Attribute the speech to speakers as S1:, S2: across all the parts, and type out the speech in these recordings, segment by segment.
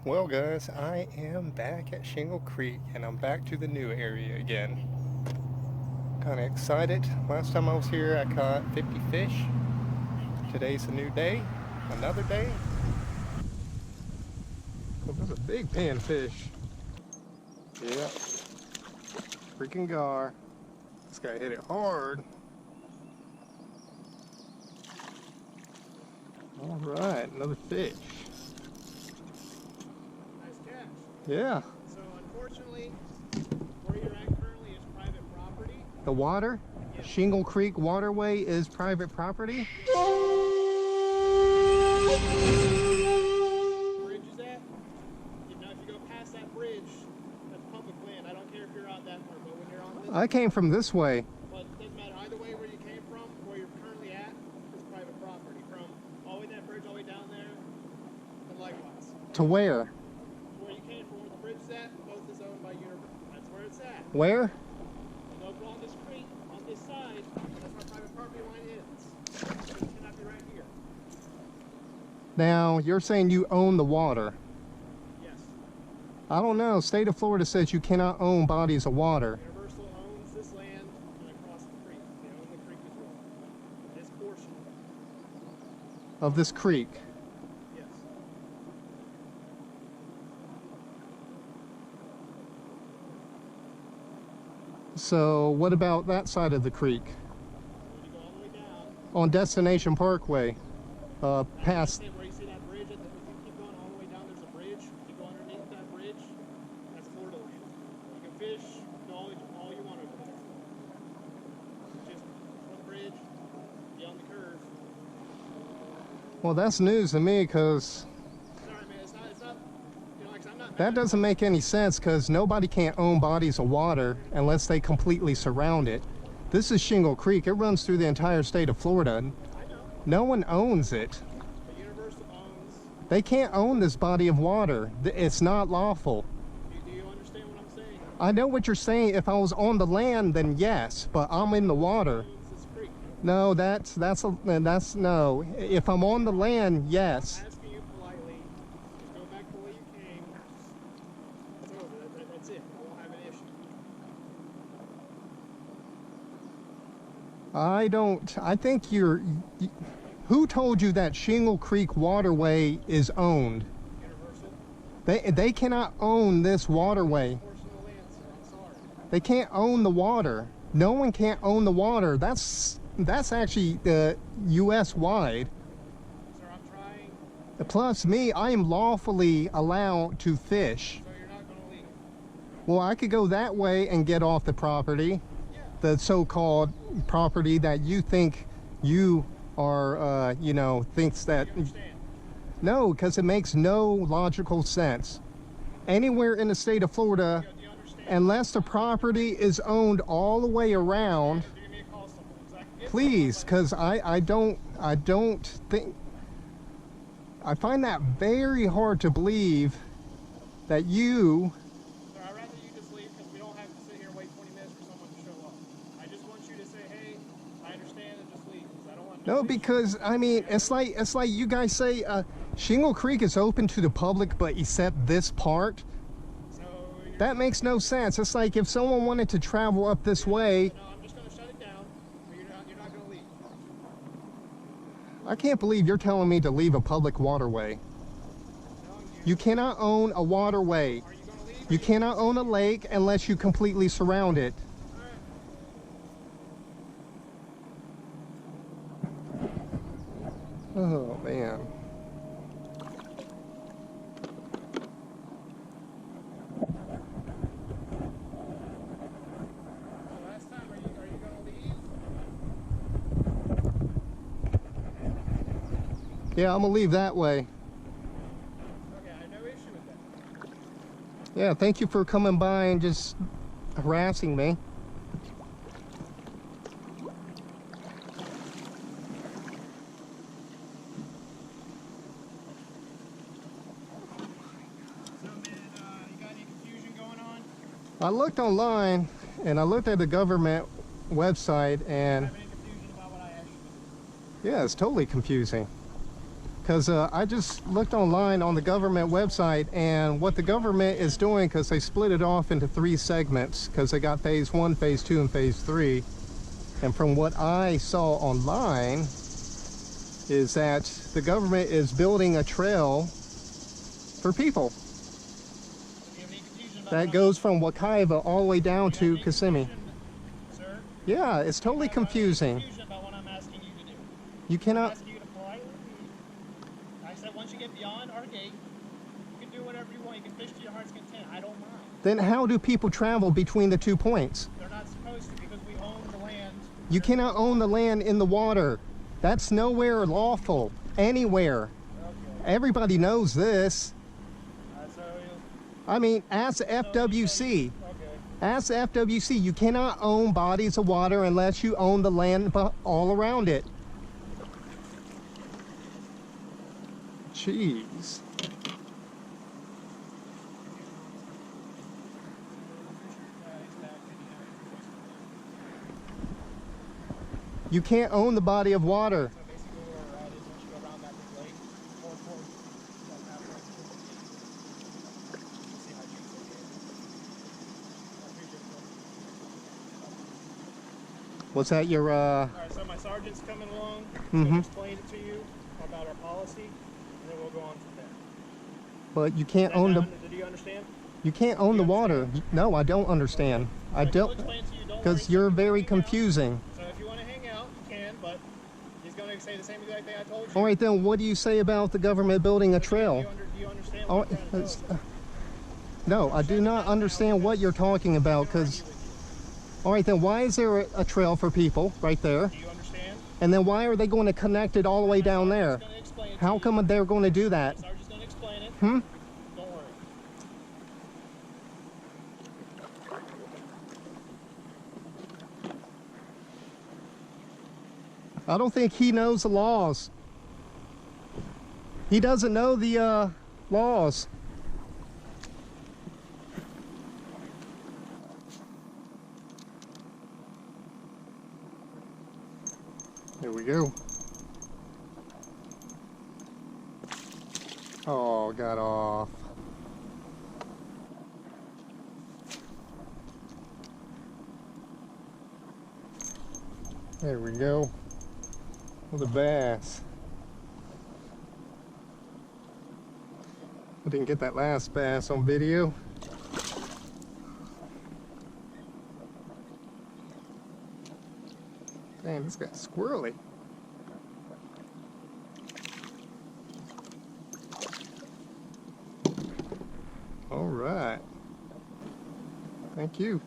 S1: Well guys, I am back at Shingle Creek and I'm back to the new area again. Kind of excited. Last time I was here I caught 50 fish. Today's a new day, another day. Oh, there's a big panfish. Yeah, freaking gar. This guy hit it hard. All right, another fish. Yeah.
S2: So unfortunately, where you're at currently is private property.
S1: The water?
S2: Yes.
S1: Shingle Creek waterway is private property?
S2: Bridge is at? You know, if you go past that bridge, that's public land. I don't care if you're on that part, but when you're on this,
S1: I came from this way.
S2: but it doesn't matter either way where you came from, where you're currently at is private property. From all the way that bridge all the way down there, and likewise.
S1: To where?
S2: Where you came from, where the bridge is at, both is owned by University. That's where it's at.
S1: Where?
S2: And over on this creek, on this side, that's where private property line ends. It cannot be right here.
S1: Now, you're saying you own the water.
S2: Yes.
S1: I don't know. State of Florida says you cannot own bodies of water.
S2: Universal owns this land and across the creek. They own the creek as well. This portion.
S1: Of this creek.
S2: Yes.
S1: So, what about that side of the creek?
S2: When you go all the way down,
S1: On Destination Parkway. Past.
S2: where you see that bridge, if you keep going all the way down, there's a bridge. You go underneath that bridge, that's Florida land. You can fish all you want over there. Just from the bridge, beyond the curve.
S1: Well, that's news to me because
S2: Sorry, man, it's not, you know, like, I'm not.
S1: that doesn't make any sense because nobody can't own bodies of water unless they completely surround it. This is Shingle Creek. It runs through the entire state of Florida.
S2: I know.
S1: No one owns it.
S2: But Universal owns.
S1: They can't own this body of water. It's not lawful.
S2: Do you understand what I'm saying?
S1: I know what you're saying. If I was on the land, then yes, but I'm in the water.
S2: Owns this creek.
S1: No, that's no. If I'm on the land, yes.
S2: I'm asking you politely, just go back the way you came. It's over. That's it. I won't have an issue.
S1: I think who told you that Shingle Creek waterway is owned?
S2: Universal.
S1: They cannot own this waterway.
S2: Portion of the land, sir. I'm sorry.
S1: They can't own the water. No one can't own the water. That's actually U.S. wide.
S2: Sir, I'm trying.
S1: Plus me, I am lawfully allowed to fish.
S2: So you're not going to leave.
S1: Well, I could go that way and get off the property.
S2: Yeah.
S1: The so-called property that you think you are, thinks that...
S2: You understand?
S1: No, because it makes no logical sense. Anywhere in the state of Florida,
S2: Do you understand?
S1: unless the property is owned all the way around,
S2: Give me a call someone. 'Cause I can get
S1: please,
S2: someone,
S1: because I don't think... I find that very hard to believe that you...
S2: but- Sir, I'd rather you just leave because we don't have to sit here and wait 20 minutes for someone to show up. I just want you to say, hey, I understand, and just leave. Because I don't want
S1: No,
S2: issue.
S1: because, I mean, it's like you guys say, Shingle Creek is open to the public, but except this part.
S2: So you're,
S1: That makes no sense. It's like if someone wanted to travel up this way,
S2: no, I'm just going to shut it down. But you're not going to leave.
S1: I can't believe you're telling me to leave a public waterway.
S2: No,
S1: You cannot own a waterway.
S2: are you going to leave?
S1: You cannot own a lake unless you completely surround it. Oh, man.
S2: Last time, are you going to leave?
S1: Yeah, I'm gonna leave that way.
S2: Okay, I have no issue with that.
S1: Yeah, thank you for coming by and just harassing me.
S2: So, man, you got any confusion going on?
S1: I looked online and I looked at the government website and
S2: Have any confusion about what I asked you to do?
S1: yeah, it's totally confusing. Because I just looked online on the government website, and what the government is doing, because they split it off into 3 segments, because they got phase 1, phase 2, and phase 3. And from what I saw online, is that the government is building a trail for people that goes from Wakaiva all the way down to Kissimmee.
S2: Sir?
S1: Yeah, it's totally confusing.
S2: Confusion about what I'm asking you to do.
S1: You
S2: I'm
S1: cannot.
S2: asking you to politely leave. I said once you get beyond our gate, you can do whatever you want. You can fish to your heart's content. I don't mind.
S1: Then how do people travel between the 2 points?
S2: They're not supposed to because we own the land.
S1: You cannot own the land in the water. That's nowhere lawful, anywhere.
S2: Okay.
S1: Everybody knows this.
S2: So
S1: I mean, ask FWC.
S2: okay.
S1: Ask FWC. You cannot own bodies of water unless you own the land all around it. Jeez. You can't own the body of water.
S2: So basically where we're at is once you go around that big lake, or towards like halfway to the gate, you see how deep it is. I appreciate it.
S1: Was that your
S2: Alright, so my sergeant's coming along. He's going to explain it to you about our policy, and then we'll go on from there.
S1: but you can't own the
S2: Do you understand?
S1: you can't own the water. No, I don't understand. I don't, because you're very confusing.
S2: So if you want to hang out, you can, but he's going to say the same exact thing I told you.
S1: All right, then what do you say about the government building a trail?
S2: Do you understand
S1: Oh,
S2: what I'm trying to tell you?
S1: no, I do not understand what you're talking about, because, all right, then why is there a trail for people right there?
S2: Do you understand?
S1: And then why are they going to connect it all the way down there?
S2: He's gonna explain it to
S1: How
S2: you.
S1: come they're going to do that?
S2: Sergeant's going to explain it.
S1: Hmm?
S2: Don't worry.
S1: I don't think he knows the laws. He doesn't know the laws. There we go. Oh, got off. There we go. With a bass. I didn't get that last bass on video. Damn, this guy's squirrely. All right. Thank you.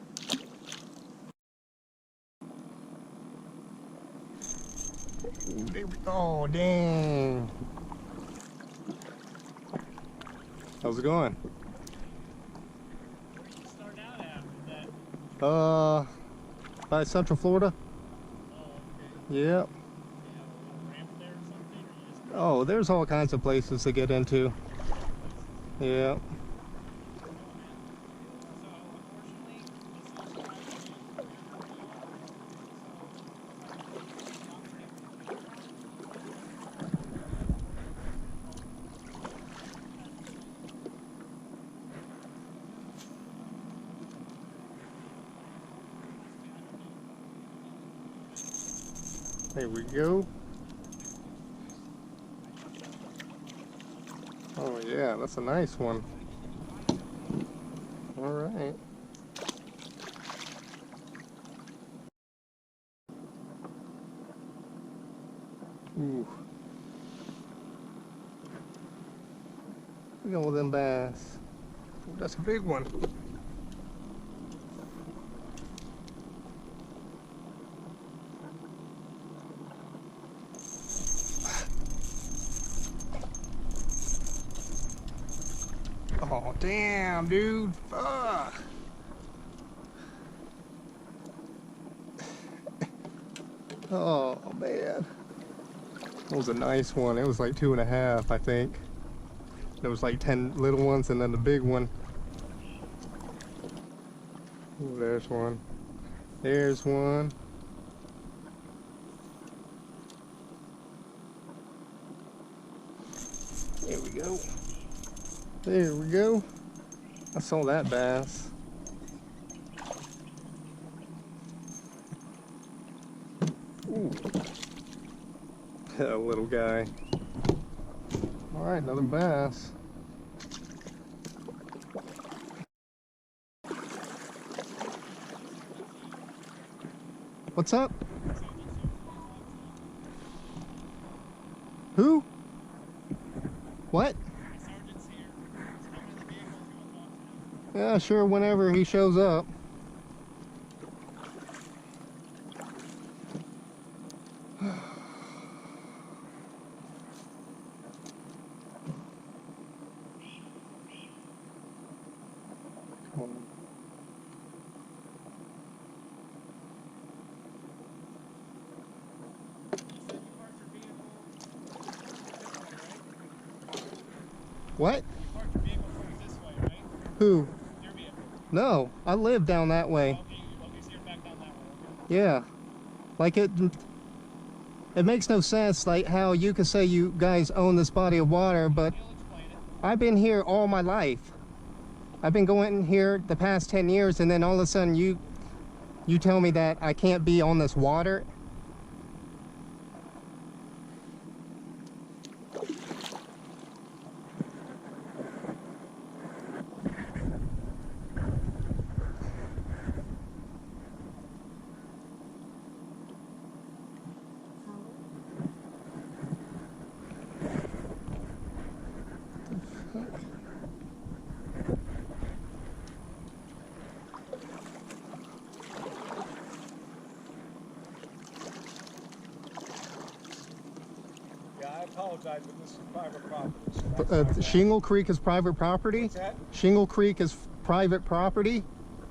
S1: Oh, dang. How's it going?
S2: Where did you start out after that?
S1: By Central Florida.
S2: Oh, okay.
S1: Yep.
S2: You have a little ramp there or something? Or you just
S1: Oh, there's all kinds of places to get into. Yeah. There we go. Oh yeah, that's a nice one. All right. Ooh. Look at all them bass. Ooh, that's a big one. Oh, damn, dude. Fuck. Oh, man. That was a nice one. It was like 2.5, I think. There was like 10 little ones and then the big one. Ooh, there's one. There's one. There we go. There we go. I saw that bass. Ooh. That little guy. All right, another bass. What's up? Who? What? Yeah, sure, whenever he shows up. What? Who? No, I live down that way. Yeah, like it makes no sense, like how you could say you guys own this body of water, but I've been here all my life. I've been going here the past 10 years, and then all of a sudden you tell me that I can't be on this water.
S2: Apologize, but this is private property. So
S1: Shingle Creek is private property?
S2: What's that?
S1: Shingle Creek is private property?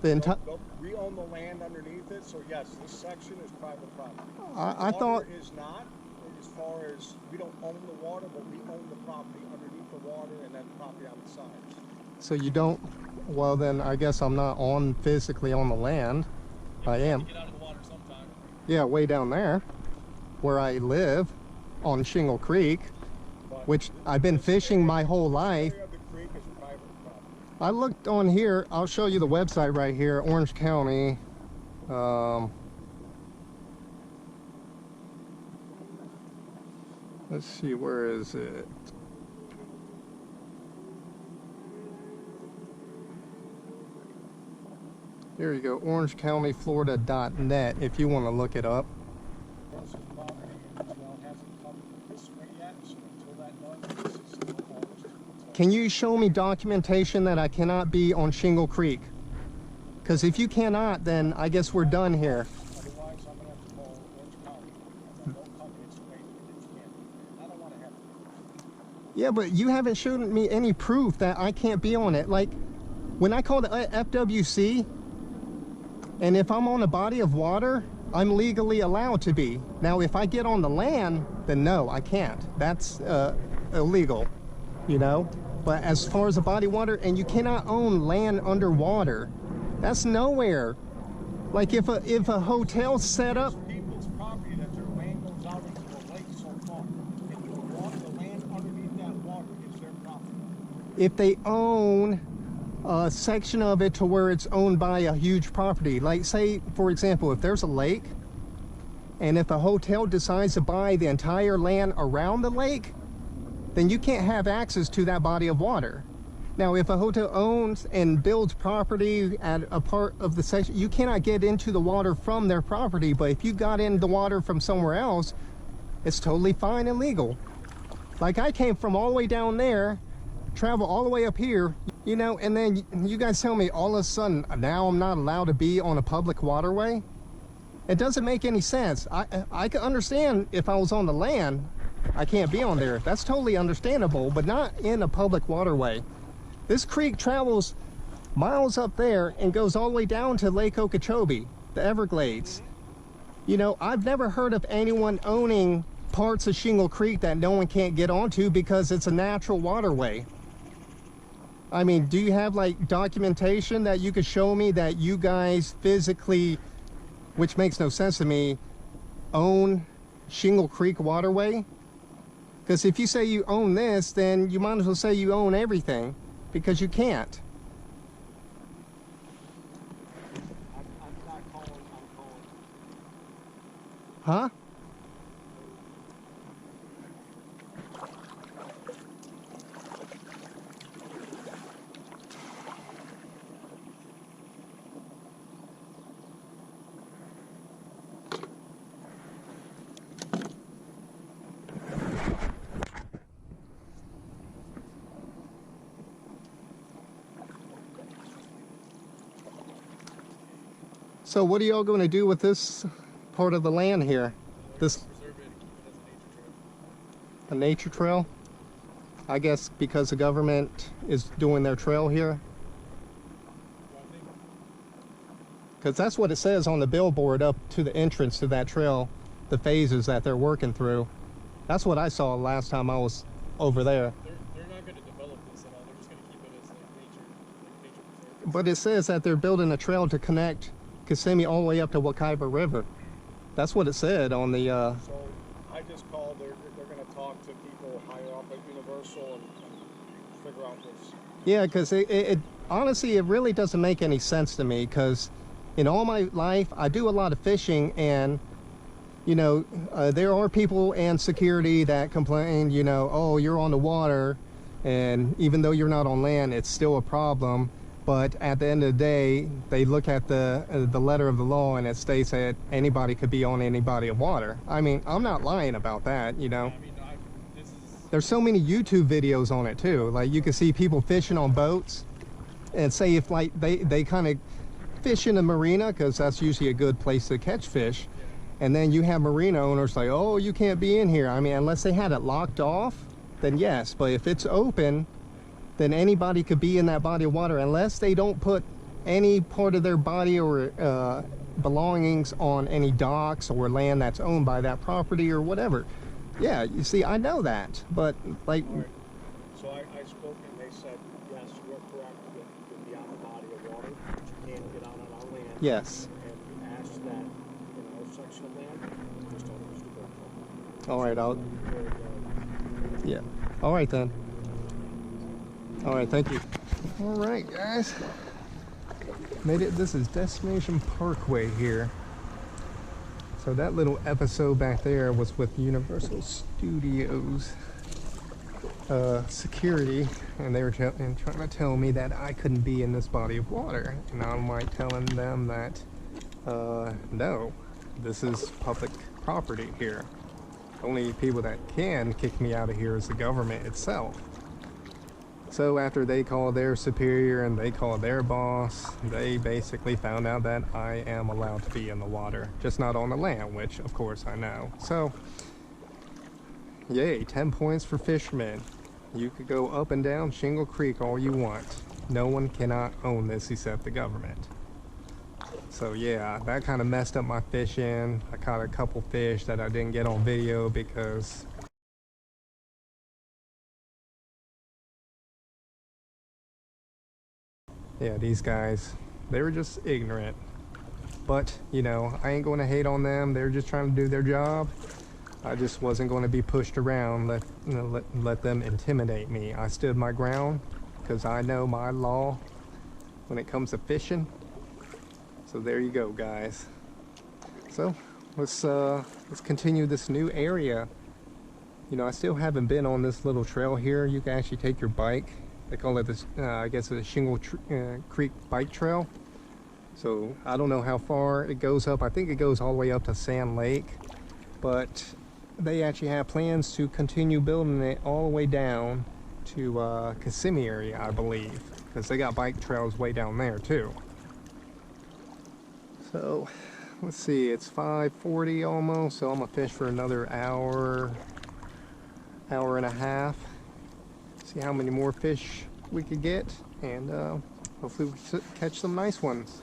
S1: The entire...
S2: We own the land underneath it, so yes, this section is private property.
S1: I thought...
S2: Water is not, as far as, we don't own the water, but we own the property underneath the water and then property on the sides.
S1: So you don't... Well, then I guess I'm not physically on the land. I am.
S2: Get out of the water sometime.
S1: Yeah, way down there, where I live, on Shingle Creek, which I've been fishing my whole life. I looked on here, I'll show you the website right here, Orange County. Let's see, where is it? Here you go, orangecountyflorida.net if you want to look it up. Can you show me documentation that I cannot be on Shingle Creek? Because if you cannot, then I guess we're done here.
S2: Otherwise, I'm going to have to call Orange County. I don't want to have to.
S1: Yeah, but you haven't shown me any proof that I can't be on it. Like, when I call the FWC, and if I'm on a body of water, I'm legally allowed to be. Now, if I get on the land, then no, I can't. That's illegal, you know? But as far as a body of water, and you cannot own land underwater, that's nowhere. Like if a hotel set up...
S2: It's people's property that their land goes out into the lake so far. If the land underneath that water is their property.
S1: If they own a section of it to where it's owned by a huge property, like say, for example, if there's a lake, and if a hotel decides to buy the entire land around the lake, then you can't have access to that body of water. Now, if a hotel owns and builds property at a part of the section, you cannot get into the water from their property, but if you got in the water from somewhere else, it's totally fine and legal. Like I came from all the way down there, travel all the way up here, you know, and then you guys tell me all of a sudden, now I'm not allowed to be on a public waterway? It doesn't make any sense. I can understand if I was on the land, I can't be on there. That's totally understandable, but not in a public waterway. This creek travels miles up there and goes all the way down to Lake Okeechobee, the Everglades. You know, I've never heard of anyone owning parts of Shingle Creek that no one can't get onto because it's a natural waterway. I mean, do you have like documentation that you could show me that you guys physically, which makes no sense to me, own Shingle Creek waterway? Because if you say you own this, then you might as well say you own everything, because you can't.
S2: I'm not calling, I'm calling.
S1: Huh? So what are y'all going to do with this part of the land here? This
S2: Preserve it as
S1: a nature trail? I guess because the government is doing their trail here? Because that's what it says on the billboard up to the entrance to that trail, the phases that they're working through. That's what I saw last time I was over there.
S2: They're not going to develop this at all. They're just going to keep it as like nature preserve.
S1: But it says that they're building a trail to connect Kissimmee all the way up to Wakaiba River. That's what it said on the...
S2: So I just called. They're going to talk to people higher up at Universal and figure out this.
S1: Yeah, because it honestly, it really doesn't make any sense to me, because in all my life, I do a lot of fishing, and, you know, there are people and security that complain, you know, oh, you're on the water, and even though you're not on land, it's still a problem. But at the end of the day, they look at the letter of the law, and it states that anybody could be on any body of water. I mean, I'm not lying about that, you know.
S2: I mean,
S1: There's so many YouTube videos on it too. Like, you can see people fishing on boats, and say if like they kind of fish in the marina, because that's usually a good place to catch fish. And then you have marina owners like, oh, you can't be in here. I mean, unless they had it locked off, then yes. But if it's open, then anybody could be in that body of water, unless they don't put any part of their body or belongings on any docks or land that's owned by that property or whatever. Yeah, you see, I know that, but like...
S2: right. So I spoke and they said, yes, you're correct, you can be on the body of water, but you can't get out on our land.
S1: Yes.
S2: And we asked that in our section of land, just don't use the boat.
S1: All right, I'll... Yeah. All right, then. All right, thank you. All right, guys. Made it. This is Destination Parkway here. So that little episode back there was with Universal Studios security, and they were trying to tell me that I couldn't be in this body of water. And I'm like telling them that, no, this is public property here. Only people that can kick me out of here is the government itself. So after they called their superior and they called their boss, they basically found out that I am allowed to be in the water, just not on the land, which of course I know. So, yay, 10 points for fishermen. You could go up and down Shingle Creek all you want. No one cannot own this except the government. So yeah, that kind of messed up my fishing. I caught a couple fish that I didn't get on video because yeah, these guys, they were just ignorant. But, you know, I ain't going to hate on them. They're just trying to do their job. I just wasn't going to be pushed around, let them intimidate me. I stood my ground because I know my law when it comes to fishing. So there you go, guys. So let's continue this new area. You know, I still haven't been on this little trail here. You can actually take your bike. They call it this, I guess, a Shingle Creek bike trail. So I don't know how far it goes up. I think it goes all the way up to Sand Lake, but they actually have plans to continue building it all the way down to Kissimmee area, I believe, because they got bike trails way down there too. So let's see, it's 5:40 almost, so I'm gonna fish for another hour and a half. See how many more fish we could get, and hopefully we catch some nice ones.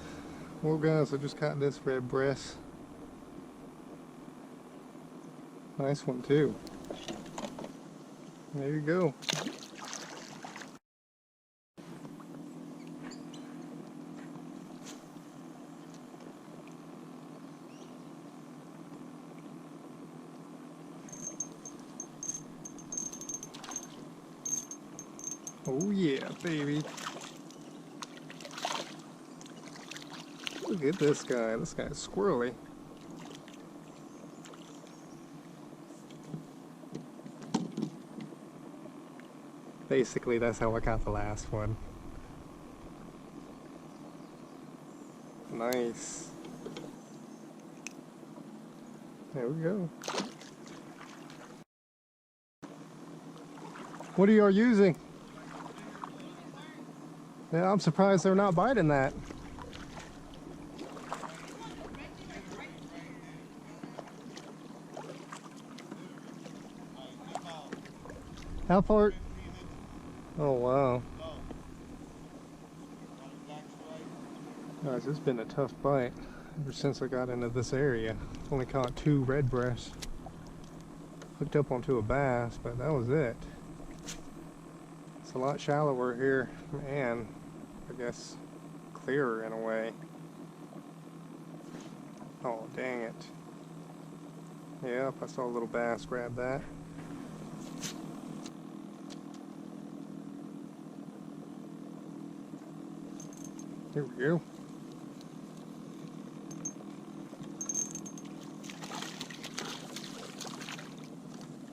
S1: Well, guys, I just caught this red breast. Nice one too. There you go. Oh yeah, baby. Look at this guy. This guy's squirrely. Basically, that's how I got the last one. Nice. There we go. What are you using? Yeah, I'm surprised they're not biting that. How far? Oh wow. Guys, it's been a tough bite ever since I got into this area. Only caught 2 red breasts. Hooked up onto a bass, but that was it. It's a lot shallower here, and I guess clearer in a way. Oh, dang it. Yep, I saw a little bass grab that. Here we go.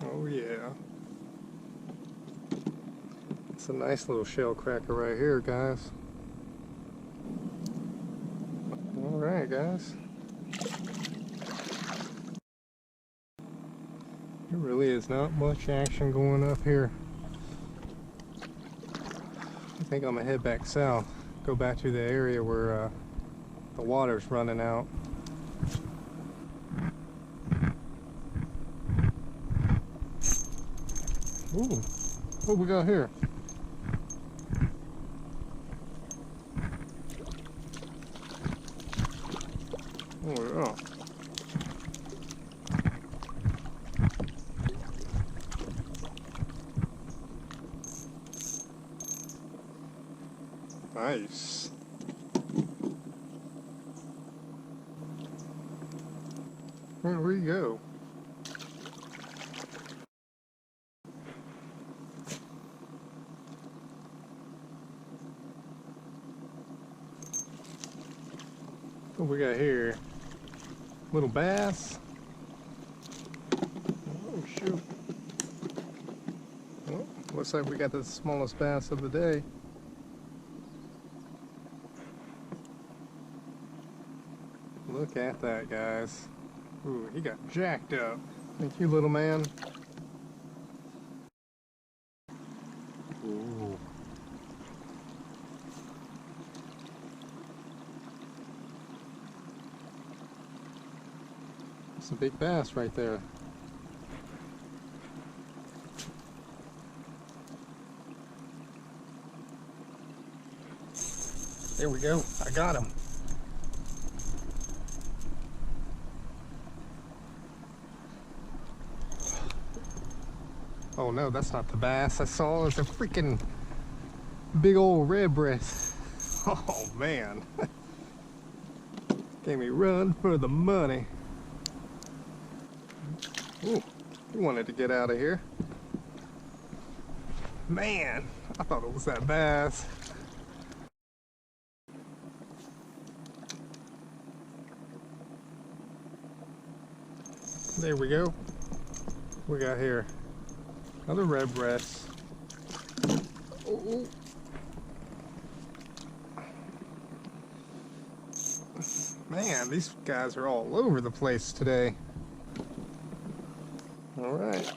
S1: Oh yeah. It's a nice little shell cracker right here, guys. Alright, guys. There really is not much action going up here. I think I'm gonna head back south. Go back to the area where the water's running out. Ooh, what we got here? Oh yeah. Nice. There we go. What we got here? Little bass. Oh shoot. Well, looks like we got the smallest bass of the day. Look at that, guys. Ooh, he got jacked up. Thank you, little man. Ooh. That's a big bass right there. There we go. I got him. Oh no, that's not the bass I saw. It's a freaking big old red breast. Oh man. Gave me run for the money. Ooh, he wanted to get out of here. Man, I thought it was that bass. There we go. What we got here? Another red breast. Oh. Man, these guys are all over the place today. All right.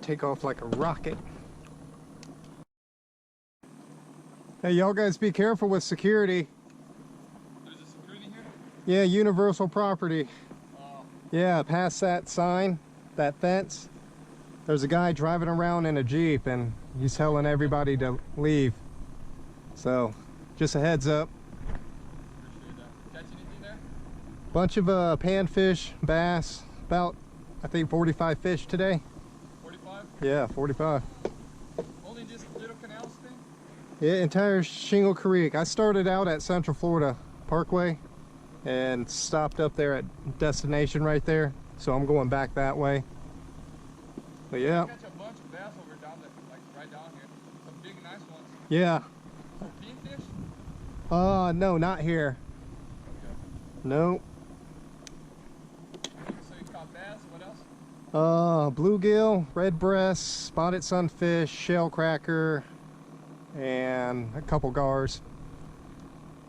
S1: Take off like a rocket. Hey, y'all guys be careful with security.
S3: There's a security here?
S1: Yeah, universal property. Oh. Yeah, past that sign. That fence, there's a guy driving around in a Jeep and he's telling everybody to leave. So, just a heads up.
S3: Appreciate that. Catch anything there?
S1: Bunch of panfish, bass, about I think 45 fish today.
S3: 45?
S1: Yeah, 45.
S3: Only just little canals thing?
S1: Yeah, entire Shingle Creek. I started out at Central Florida Parkway and stopped up there at destination right there. So I'm going back that way. But yeah.
S3: Catch a bunch of bass over down there, like right down here. Some big, nice ones.
S1: Yeah.
S3: Kingfish?
S1: No, not here.
S3: Okay.
S1: No.
S3: So you caught bass, what else?
S1: Bluegill, red breast, spotted sunfish, shellcracker, and a couple gars.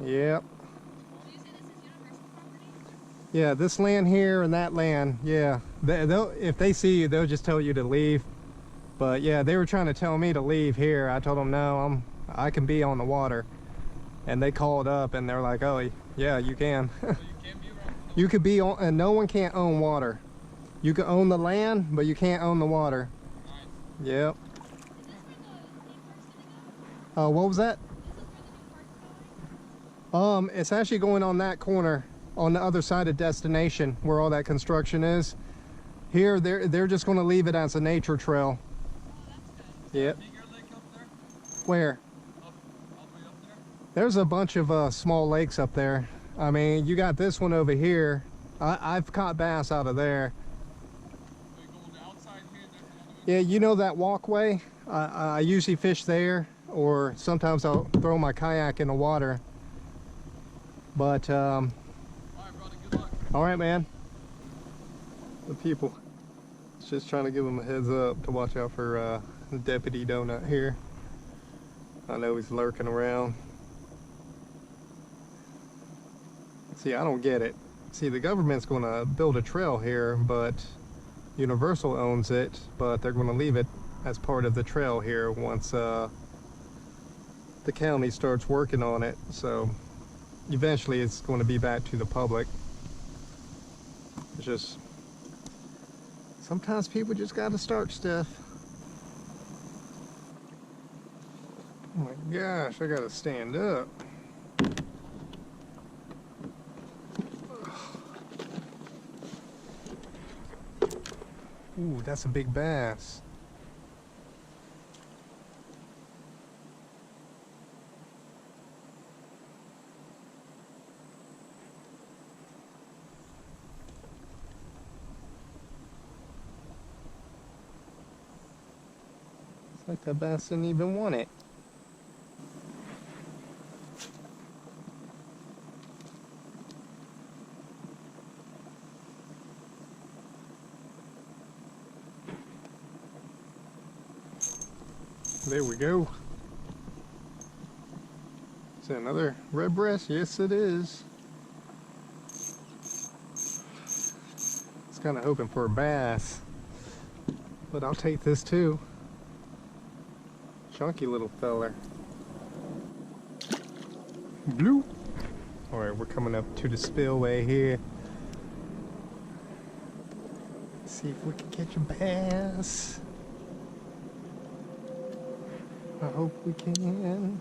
S1: Yep.
S4: So you say this is universal property?
S1: Yeah, this land here and that land, yeah. If they see you, they'll just tell you to leave. But yeah, they were trying to tell me to leave here. I told them no, I can be on the water. And they called up and they're like, oh yeah, you can.
S3: So you can be around the
S1: You could be on, and no one can't own water. You can own the land, but you can't own the water.
S3: Nice.
S1: Yep.
S4: Is this where the theme park's gonna go?
S1: What was that?
S4: This is where the new park's going?
S1: It's actually going on that corner on the other side of destination where all that construction is. Here, they're just going to leave it as a nature trail.
S4: Oh, that's good.
S1: Yep.
S3: Bigger lake up there?
S1: Where?
S3: Up, all the way up there?
S1: There's a bunch of small lakes up there. I mean, you got this one over here. I've caught bass out of there.
S3: So you go on the outside here, there's another one?
S1: Yeah, you know that walkway? I usually fish there, or sometimes I'll throw my kayak in the water. But,
S3: Alright, brother, good luck.
S1: all right, man. The people. It's just trying to give them a heads up to watch out for Deputy Donut here. I know he's lurking around. See, I don't get it. See, the government's going to build a trail here, but Universal owns it, but they're going to leave it as part of the trail here once the county starts working on it. So eventually it's going to be back to the public. It's just, sometimes people just got to start stuff. Oh my gosh, I got to stand up. Ooh, that's a big bass. It's like that bass didn't even want it. There we go. Is that another red breast? Yes, it is. I was kind of hoping for a bass, but I'll take this too. Chunky little feller. Blue. All right, we're coming up to the spillway here. See if we can catch a bass. I hope we can.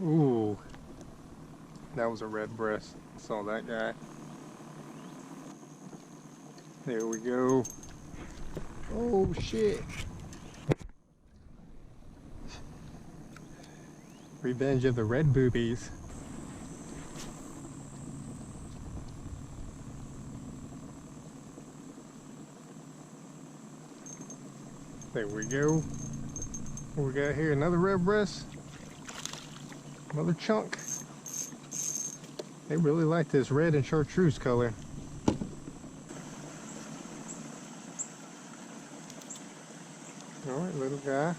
S1: Ooh, that was a red breast. Saw that guy. There we go. Oh shit. Revenge of the red boobies. There we go. What we got here? Another red breast. Another chunk. They really like this red and chartreuse color. Alright, little guy.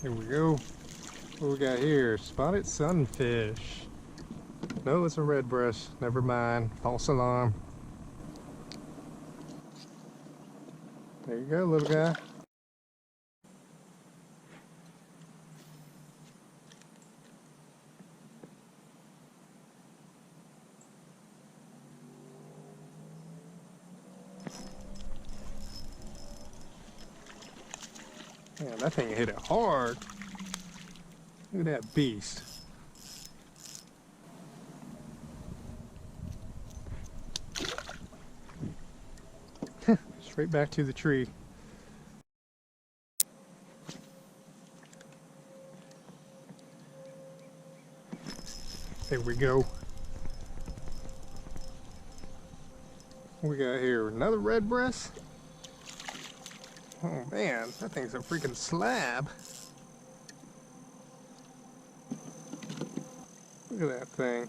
S1: Here we go. What we got here? Spotted sunfish. No, it's a red breast. Never mind. False alarm. There you go, little guy. Man, that thing hit it hard. Look at that beast. Straight back to the tree. There we go. We got here another red breast. Oh man, that thing's a freaking slab. Look at that thing.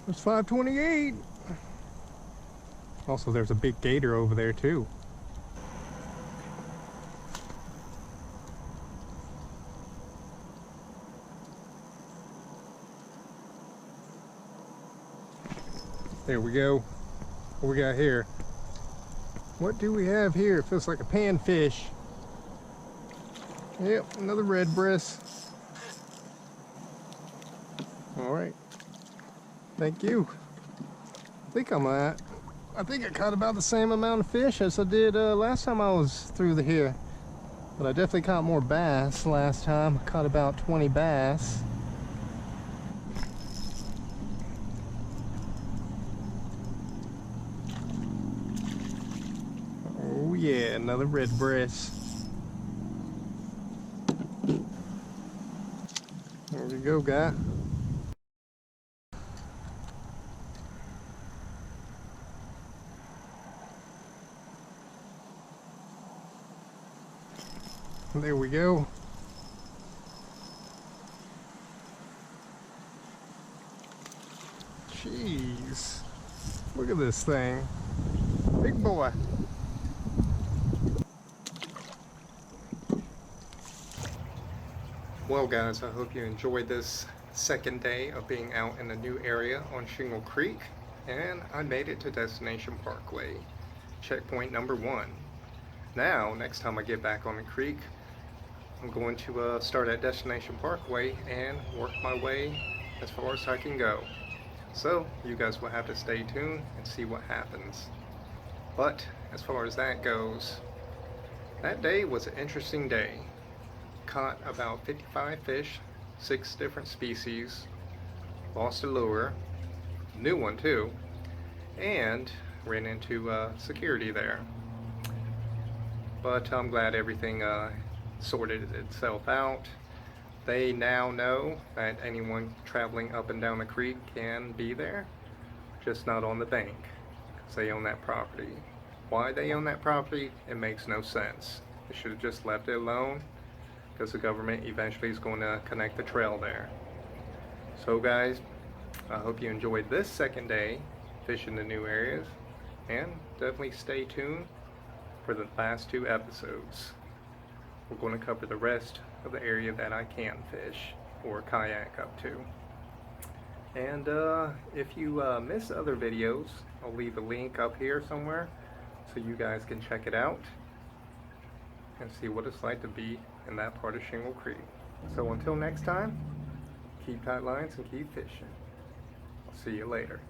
S1: There's 528. Also, there's a big gator over there too. There we go. What we got here? What do we have here? It feels like a panfish. Yep, another red breast. Alright. Thank you. I think I caught about the same amount of fish as I did last time I was through here. But I definitely caught more bass last time. I caught about 20 bass. Oh yeah, another red breast. There we go, guy. There we go. Jeez. Look at this thing. Big boy. Well guys, I hope you enjoyed this second day of being out in a new area on Shingle Creek, and I made it to Destination Parkway, checkpoint number 1. Now, next time I get back on the creek, I'm going to start at Destination Parkway and work my way as far as I can go. So, you guys will have to stay tuned and see what happens. But, as far as that goes, that day was an interesting day. Caught about 55 fish, 6 different species, lost a lure, new one too, and ran into security there. But I'm glad everything sorted itself out. They now know that anyone traveling up and down the creek can be there, just not on the bank, because they own that property. Why they own that property, it makes no sense. They should have just left it alone, because the government eventually is going to connect the trail there. So guys, I hope you enjoyed this second day fishing the new areas, and definitely stay tuned for the last 2 episodes. We're going to cover the rest of the area that I can fish or kayak up to. And if you miss other videos, I'll leave a link up here somewhere so you guys can check it out and see what it's like to be in that part of Shingle Creek. So until next time, keep tight lines and keep fishing. I'll see you later.